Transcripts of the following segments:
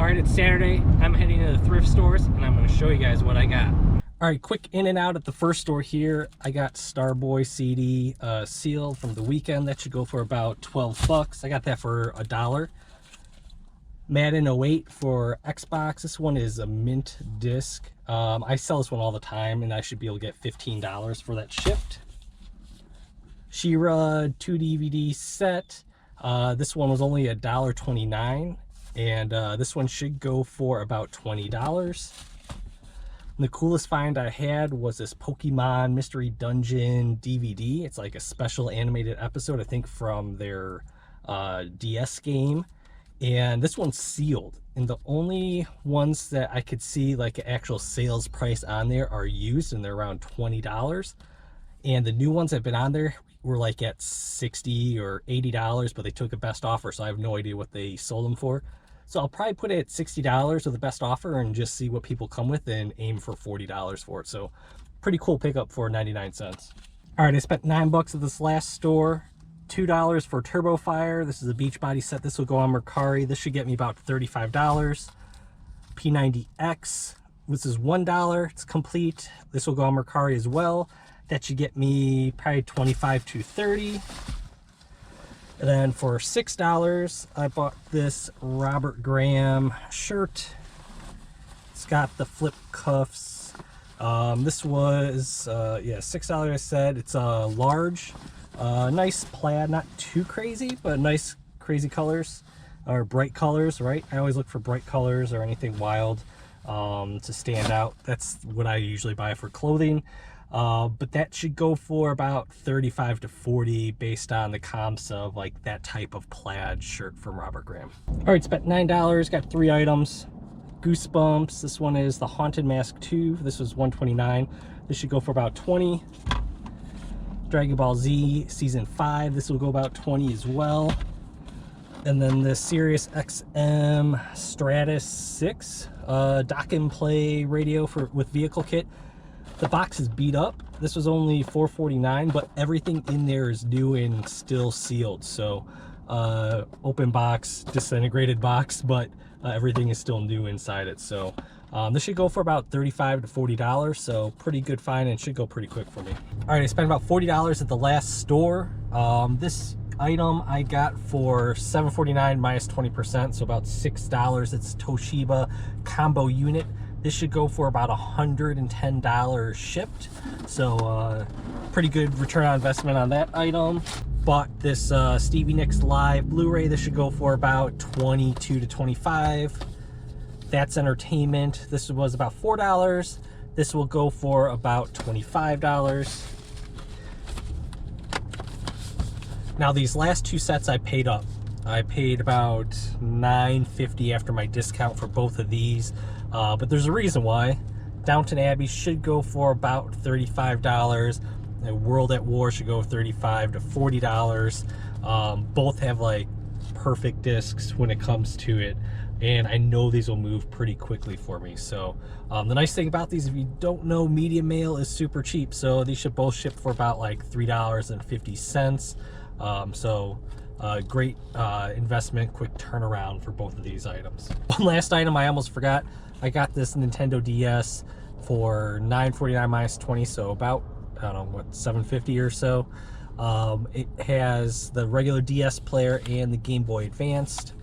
Alright, it's Saturday. I'm heading to the thrift stores and I'm going to show you guys what I got. Alright, quick in and out at the first store here. I got Starboy CD sealed from the weekend. That should go for about 12 bucks. I got that for $1. Madden 08 for Xbox. This one is a mint disc. I sell this one all the time and I should be able to get $15 for that shipped. She-Ra 2 DVD set. This one was only $1.29, and this one should go for about $20. And the coolest find I had was this Pokemon Mystery Dungeon DVD. It's like a special animated episode, I think, from their DS game. And this one's sealed. And the only ones that I could see like an actual sales price on there are used, and they're around $20. And the new ones that have been on there were like at $60 or $80, but they took a best offer, so I have no idea what they sold them for. So I'll probably put it at $60 with the best offer and just see what people come with and aim for $40 for it. So pretty cool pickup for 99 cents. All right, I spent $9 at this last store. $2 for Turbo Fire. This is a beach body set. This will go on Mercari. This should get me about $35. P90X. This is $1. It's complete. This will go on Mercari as well. That should get me probably 25 to 30. And then for $6, I bought this Robert Graham shirt. It's got the flip cuffs. This was, yeah, $6 I said. It's a large. Nice plaid, not too crazy, but nice crazy colors, or bright colors, right? I always look for bright colors or anything wild to stand out. That's what I usually buy for clothing. But that should go for about 35 to 40 based on the comps of like that type of plaid shirt from Robert Graham. All right, spent $9, got 3 items. Goosebumps, this one is the Haunted Mask 2. This was $129. This should go for about 20. Dragon Ball Z Season 5, this will go about 20 as well. And then the Sirius XM Stratus 6 dock and play radio with vehicle kit. The box is beat up. This was only $4.49, but everything in there is new and still sealed. So open box, disintegrated box, but everything is still new inside it. So this should go for about $35 to $40, so pretty good find and should go pretty quick for me. All right, I spent about $40 at the last store. This item I got for $7.49 minus 20%, so about $6. It's Toshiba combo unit. This should go for about $110 shipped, so pretty good return on investment on that item. Bought this Stevie Nicks Live Blu-ray. This should go for about $22 to $25. That's Entertainment. This was about $4. This will go for about $25. Now these last 2 sets I paid up. I paid about $9.50 after my discount for both of these. But there's a reason why. Downton Abbey should go for about $35. World at War should go $35 to $40. Both have like perfect discs when it comes to it, and I know these will move pretty quickly for me. So the nice thing about these, if you don't know, media mail is super cheap, so these should both ship for about like $3.50. So great investment, quick turnaround for both of these items. One last item I almost forgot. I got this Nintendo DS for $9.49 minus 20, so about, I don't know, what, $7.50 or so. It has the regular DS player and the Game Boy Advanced.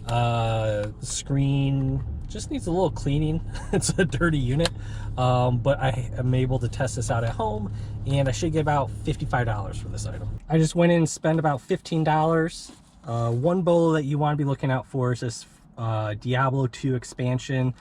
The screen just needs a little cleaning. It's a dirty unit, but I am able to test this out at home, and I should get about $55 for this item. I just went in and spent about $15. One bolo that you want to be looking out for is this Diablo 2 expansion.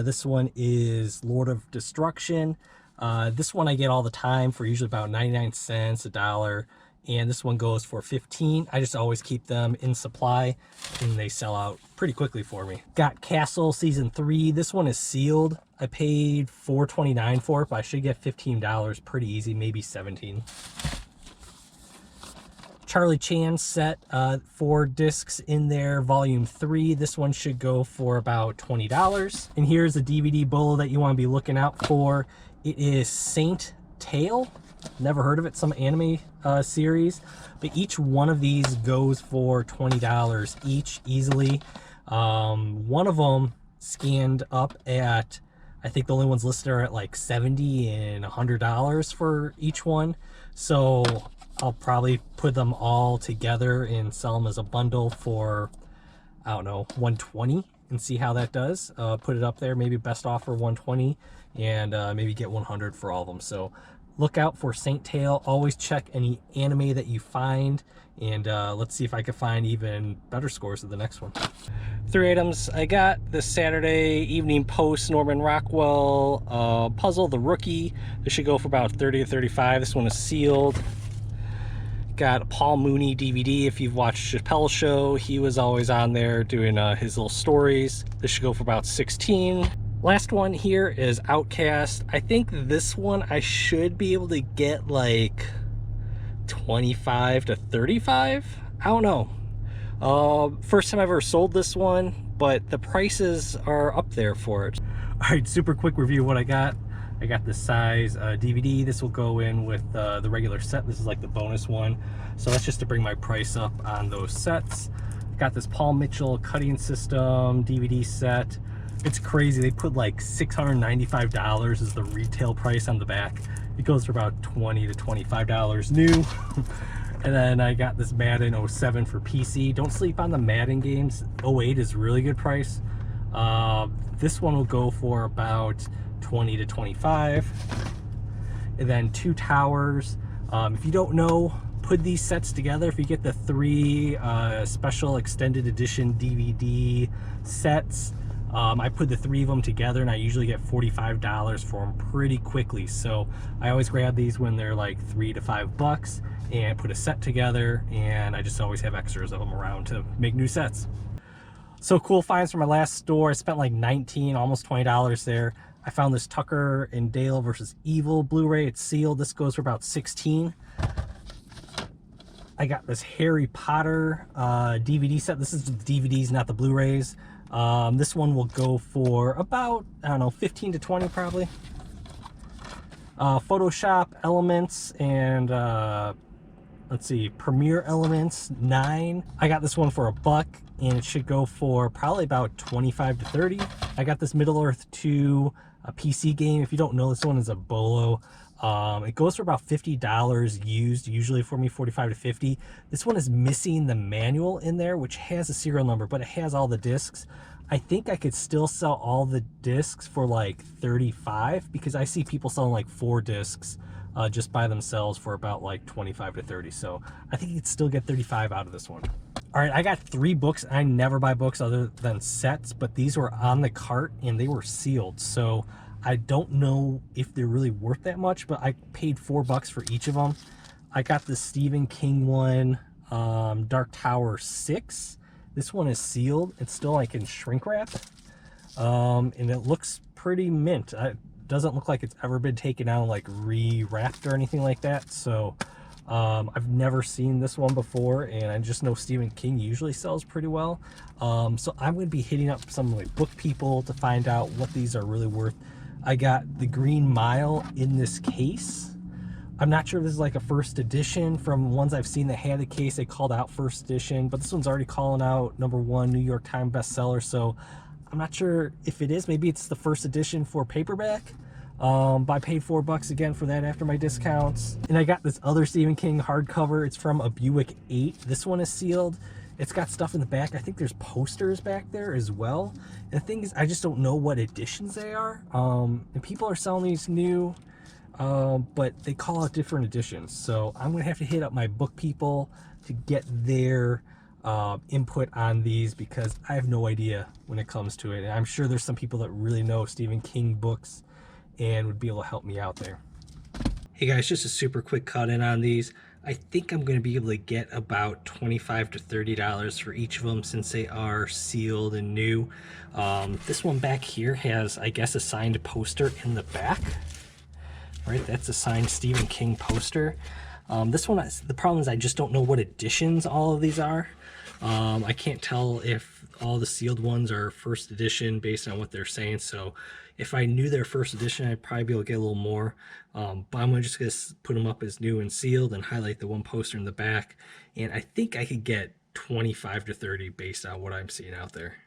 This one is Lord of Destruction. This one I get all the time for usually about 99 cents, $1, and this one goes for 15. I just always keep them in supply and they sell out pretty quickly for me. Got Castle Season 3. This one is sealed. I paid $4.29 for it, but I should get $15 pretty easy, maybe 17. Charlie Chan set, 4 discs in there, volume 3. This one should go for about $20. And here's a DVD bolo that you want to be looking out for. It is Saint Tail. Never heard of it, some anime series, but each one of these goes for $20 each easily. One of them scanned up at, I think the only ones listed are at like $70 and $100 for each one. So I'll probably put them all together and sell them as a bundle for, I don't know, 120 and see how that does. Put it up there, maybe best offer 120 and maybe get 100 for all of them. So look out for Saint Tail. Always check any anime that you find, and let's see if I can find even better scores of the next one. 3 items I got this Saturday evening post Norman Rockwell puzzle, The Rookie. This should go for about 30 or 35. This one is sealed. Got a Paul Mooney DVD. If you've watched Chappelle's Show, he was always on there doing his little stories. This should go for about 16. Last one here is Outcast. I think this one I should be able to get like 25 to 35. I don't know. First time I ever sold this one, but the prices are up there for it. All right, super quick review of what I got. I got the size DVD. This will go in with the regular set. This is like the bonus one. So that's just to bring my price up on those sets. Got this Paul Mitchell cutting system DVD set. It's crazy. They put like $695 as the retail price on the back. It goes for about $20 to $25 new. And then I got this Madden 07 for PC. Don't sleep on the Madden games. 08 is really good price. This one will go for about 20 to 25. And then 2 towers. If you don't know, put these sets together. If you get the 3 special extended edition DVD sets, I put the 3 of them together and I usually get $45 for them pretty quickly. So I always grab these when they're like $3 to $5 and put a set together, and I just always have extras of them around to make new sets. So cool finds from my last store. I spent like $19, almost $20 there. I found this Tucker and Dale versus Evil Blu-ray. It's sealed. This goes for about 16. I got this Harry Potter DVD set. This is the DVDs, not the Blu-rays. This one will go for about, I don't know, 15 to 20 probably. Photoshop Elements and let's see, Premiere Elements 9. I got this one for $1 and it should go for probably about 25 to 30. I got this Middle Earth 2 a PC game. If you don't know, this one is a Bolo. It goes for about $50 used, usually for me 45 to 50. This one is missing the manual in there, which has a serial number, but it has all the discs. I think I could still sell all the discs for like 35, because I see people selling like 4 discs just by themselves for about like 25 to 30. So I think you could still get 35 out of this one. All right, I got 3 books. I never buy books other than sets, but these were on the cart and they were sealed. So I don't know if they're really worth that much, but I paid $4 for each of them. I got the Stephen King one, Dark Tower 6. This one is sealed. It's still like in shrink wrap, and it looks pretty mint. It doesn't look like it's ever been taken out and like re-wrapped or anything like that. So I've never seen this one before, and I just know Stephen King usually sells pretty well. So I'm going to be hitting up some like book people to find out what these are really worth. I got the Green Mile in this case. I'm not sure if this is like a first edition. From ones I've seen that had the case, they called out first edition, but this one's already calling out #1 New York Times bestseller. So I'm not sure if it is. Maybe it's the first edition for paperback. But I paid $4 again for that after my discounts. And I got this other Stephen King hardcover. It's from a Buick 8. This one is sealed. It's got stuff in the back. I think there's posters back there as well. And the thing is, I just don't know what editions they are. And people are selling these new, but they call out different editions. So I'm gonna have to hit up my book people to get their input on these, because I have no idea when it comes to it. And I'm sure there's some people that really know Stephen King books and would be able to help me out there. Hey guys, just a super quick cut in on these. I think I'm going to be able to get about $25 to $30 for each of them, since they are sealed and new. This one back here has, I guess, a signed poster in the back. Right, that's a signed Stephen King poster. This one, the problem is I just don't know what editions all of these are. I can't tell if all the sealed ones are first edition based on what they're saying. So if I knew their first edition, I'd probably be able to get a little more. But I'm just going to put them up as new and sealed and highlight the one poster in the back. And I think I could get 25 to 30 based on what I'm seeing out there.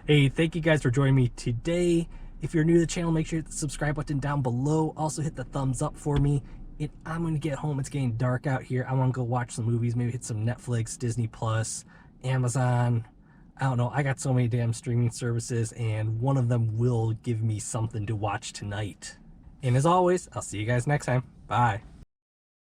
Hey, thank you guys for joining me today. If you're new to the channel, make sure to hit the subscribe button down below. Also hit the thumbs up for me. I'm going to get home. It's getting dark out here. I want to go watch some movies, maybe hit some Netflix, Disney Plus, Amazon. I don't know. I got so many damn streaming services, and one of them will give me something to watch tonight. And as always, I'll see you guys next time. Bye.